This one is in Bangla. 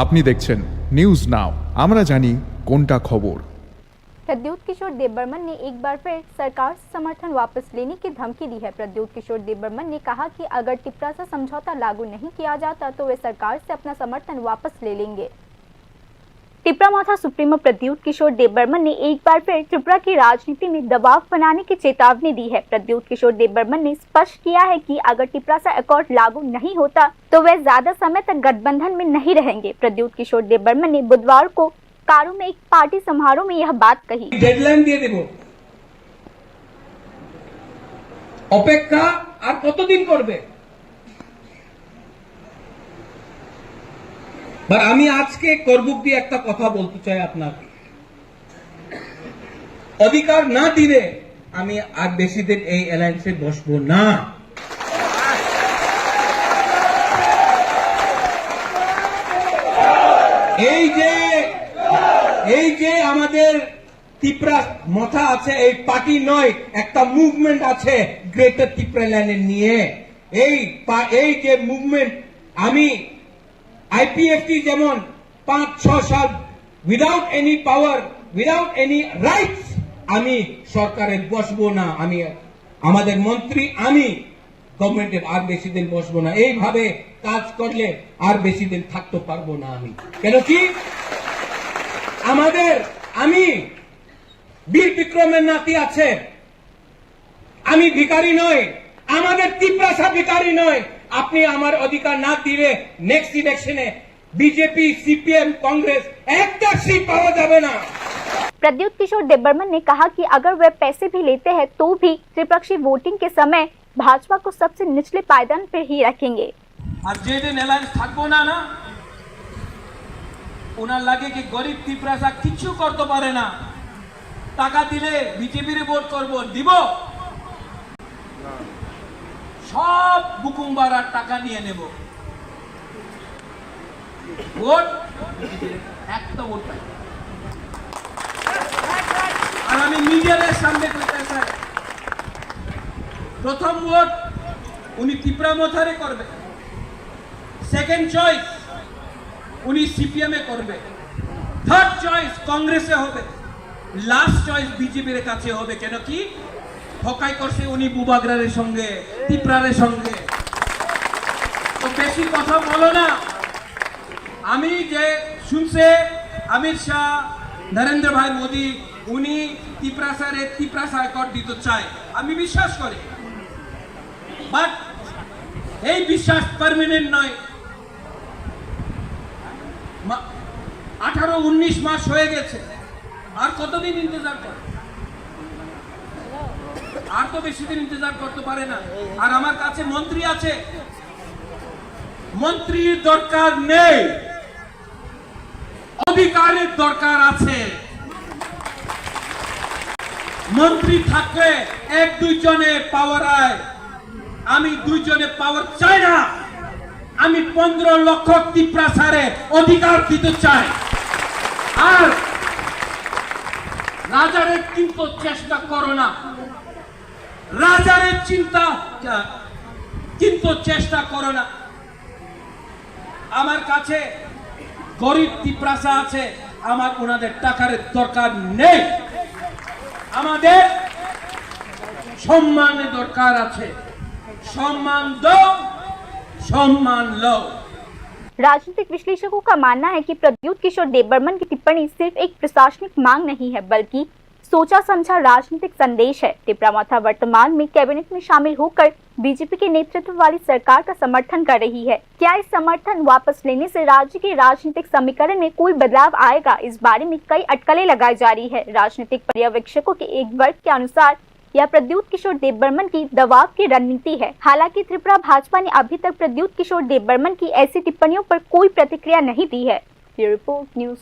আপনি দেখছেন নিউজ নাও, আমরা জানি কোনটা খবর। प्रद्युत किशोर देबबर्मन ने एक बार फिर सरकार से समर्थन वापस लेने की धमकी दी है। प्रद्युत किशोर देबबर्मन ने कहा कि अगर टिप्रा सा समझौता लागू नहीं किया जाता तो वे सरकार से अपना समर्थन वापस ले लेंगे। टिप्रा माथा सुप्रीमो प्रद्युत किशोर देबबर्मन ने एक बार फिर त्रिपुरा की राजनीति में दबाव बनाने की चेतावनी दी है। प्रद्युत किशोर देबबर्मन ने स्पष्ट किया है कि अगर टिप्रा सा अकॉर्ड लागू नहीं होता तो वे ज्यादा समय तक गठबंधन में नहीं रहेंगे। प्रद्युत किशोर देबबर्मन ने बुधवार को कारू में एक पार्टी समारोह में यह बात कही। डेडलाइन দিয়ে দেব, অপেক্ষা আর কতদিন করবে? আর আমি আজকে করবুক দিয়ে একটা কথা বলতে চাই আপনাকে, অধিকার না দিলে আমি আর বেশি দিন এই অ্যালায়েন্সে বসবো না। এই যে আমাদের ত্রিপুরা মাথা আছে, এই পার্টি নয়, একটা মুভমেন্ট আছে গ্রেটার ত্রিপুরা ল্যান্ড নিয়ে। এই যে মুভমেন্ট, আমি আইপিএফটি যেমন 5-6 সাল উইদাউট এনি পাওয়ার, উইদাউট এনি রাইটস আমি সরকারে বসবো না। আমি আমাদের মন্ত্রী, আমি গভর্নমেন্টের আর বেশি দিন বসবো না। এইভাবে কাজ করলে আর বেশি দিন থাকতে পারবো না আমি। কেন কি আমি বীর বিক্রমের নাতি আছে, আমি ভিখারি নয়, আমাদের ত্রিপুরা ভিখারি নয়। আপনি আমার অধিকার না দিলে নেক্সট ইলেকশনে बीजेपी, सीपीएम, कांग्रेस একটা सीट पावा जावे ना। प्रद्युत किशोर देबबर्मन ने कहा कि अगर वे पैसे भी लेते हैं तो भी त्रिपक्षी वोटिंग के समय भाजपा को सबसे निचले पायदान पर ही रखेंगे। আর যেদিন অ্যালায়েন্স থাকবো না ওনার লাগে কি গরিব ত্রিপুরা কিছু করতে পারে না, টাকা দিলে বিজেপির ভোট করব, দিব সব বুকুমবারার টাকা নিয়ে নেব, ভোট একটা ভোট পাই। আর আমি মিডিয়ার সামনে কইতে চাই, প্রথম ভোট উনি ত্রিপুরা মথারে করবে, সেকেন্ড চয়েস উনি সিপিএম এ করবে, থার্ড চয়েস কংগ্রেসে হবে, লাস্ট চয়েস বিজেপির কাছে হবে। কেন কি ঠকাই করছে উনি বুবাগ্রারের সঙ্গে, ত্রিপুরার সঙ্গে। তো বেশি কথা বলো না। আমি যে শুনছে অমিত শাহ, নরেন্দ্র ভাই মোদী উনি ত্রিপুরা হাইকোর্ট দিতে চায়, আমি বিশ্বাস করি, বাট এই বিশ্বাস পার্মানেন্ট নয়। 18-19 মাস হয়ে গেছে, আর কতদিন ইন্তজার করে? আর তো বেশি দিন ইন্তজার করতে পারে না। আর আমার কাছে মন্ত্রী আছে, মন্ত্রীর দরকার নেই, অধিকারের দরকার আছে। মন্ত্রী থাকলে 1-2 জনে পাওয়ার আয়, আমি 2 জনে পাওয়ার চাই না। আমি 15 লক্ষ ত্রিপুরা সারে অধিকার দিতে চাই। আর রাজারে কিন্তু চেষ্টা করো না, রাজারে কিন্তু চেষ্টা করো না। আমার কাছে গরিব ত্রিপুরা আছে, আমার ওনাদের টাকার দরকার নেই, আমাদের সম্মানের দরকার আছে। সম্মান দাও, सम्मान लो। राजनीतिक विश्लेषकों का मानना है कि प्रद्युत किशोर देबबर्मन की टिप्पणी सिर्फ एक प्रशासनिक मांग नहीं है बल्कि सोचा समझा राजनीतिक संदेश है। टिप्रा माथा वर्तमान में कैबिनेट में शामिल होकर बीजेपी के नेतृत्व वाली सरकार का समर्थन कर रही है। क्या इस समर्थन वापस लेने से राज्य के राजनीतिक समीकरण में कोई बदलाव आएगा, इस बारे में कई अटकलें लगाई जा रही है। राजनीतिक पर्यवेक्षकों के एक वर्ग के अनुसार यह प्रद्युत किशोर देबबर्मन की दबाव की रणनीति है। हालांकि त्रिपुरा भाजपा ने अभी तक प्रद्युत किशोर देबबर्मन की ऐसी टिप्पणियों पर कोई प्रतिक्रिया नहीं दी है। Report news.